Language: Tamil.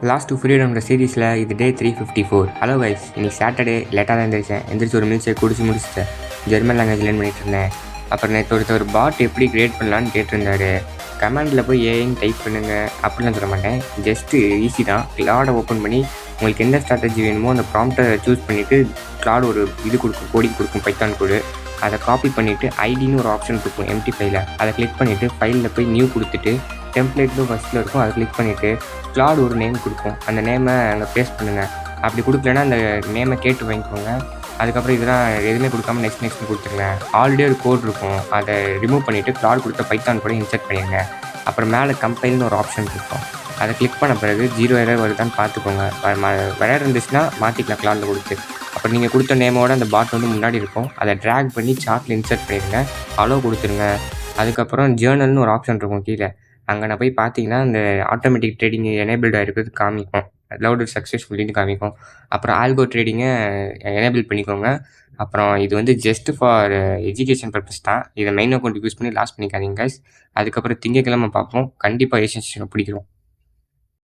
லாஸ்ட் டு ஃப்ரீடம்ன்ற சீரிஸில் இது டே 354. ஹலோ கைஸ், இன்னைக்கு சாட்டர்டே லேட்டாக தான் எந்திரிச்சு ஒரு மில்ஸை குடிச்சு முடிச்சிட்டேன். ஜெர்மன் லாங்குவேஜ் லேர்ன் பண்ணிட்டு இருந்தேன். அப்புறம் நேற்று ஒருத்தர் பாட் எப்படி கிரியேட் பண்ணலான்னு கேட்டிருந்தாரு. கமாண்டில் போய் ஏன்னு டைப் பண்ணுங்க அப்படிலாம் சொல்ல மாட்டேன். ஜஸ்ட்டு ஈஸி தான். கிளாடை ஓப்பன் பண்ணி உங்களுக்கு எந்த ஸ்ட்ராட்டஜி வேணுமோ அந்த ப்ராம்ப்டை சூஸ் பண்ணிவிட்டு கிளாட் ஒரு இது கொடுக்கும், கோடிங் கொடுக்கும், பைத்தான் கோடு. அதை காப்பி பண்ணிவிட்டு ஐடின்னு ஒரு ஆப்ஷன் இருக்கும் எம்டி ஃபைலில். அதை கிளிக் பண்ணிவிட்டு ஃபைலில் போய் நியூ கொடுத்துட்டு டெம்ப்ளேட்டும் ஃபஸ்ட்டில் இருக்கும், அதை கிளிக் பண்ணிவிட்டு கிளாட் ஒரு நேம் கொடுக்கும். அந்த நேமை அங்கே பேஸ்ட் பண்ணுங்கள். அப்படி கொடுக்கலன்னா அந்த நேமை கேட்டு வாங்கிக்கோங்க. அதுக்கப்புறம் இதெல்லாம் எதுவுமே கொடுக்காம நெக்ஸ்ட் கொடுத்துருங்க. ஆல்ரெடி ஒரு கோட் இருக்கும், அதை ரிமூவ் பண்ணிவிட்டு கிளாட் கொடுத்த பைத்தான் கூட இன்சர்ட் பண்ணிடுங்க. அப்புறம் மேலே கம்பைல்னு ஒரு ஆப்ஷன் இருக்கும், அதை கிளிக் பண்ண பிறகு 0 எரர் வருதான்னு பார்த்துக்கோங்க. எரர் இருந்துச்சுன்னா மாற்றிக்கலாம் கிளாடில் கொடுத்து. அப்புறம் நீங்கள் கொடுத்த நேமோட அந்த பாட் வந்து முன்னாடி இருக்கும், அதை ட்ராக் பண்ணி சார்ட்டில் இன்சர்ட் பண்ணிடுங்க. அலோ கொடுத்துருங்க. அதுக்கப்புறம் ஜேர்னல்னு ஒரு ஆப்ஷன் இருக்கும் கீழே. அங்கே நான் போய் பார்த்தீங்கன்னா இந்த ஆட்டோமேட்டிக் ட்ரேடிங் எனேபிள்டாக இருக்கிறது காமிக்கும், லவுடர் சக்ஸஸ்ஃபுல்லின்னு காமிக்கும். அப்புறம் ஆல்கோ ட்ரேடிங்கை எனேபிள் பண்ணிக்கோங்க. அப்புறம் இது வந்து ஜஸ்ட் ஃபார் எஜுகேஷன் பர்பஸ் தான். இதை மெயின் அக்கௌண்ட் யூஸ் பண்ணி லாஸ் பண்ணிக்காதீங்க கைஸ். அதுக்கப்புறம் திங்கக்கிழமை பார்ப்போம். கண்டிப்பாக ஏஷியன் பிடிக்கிறோம்.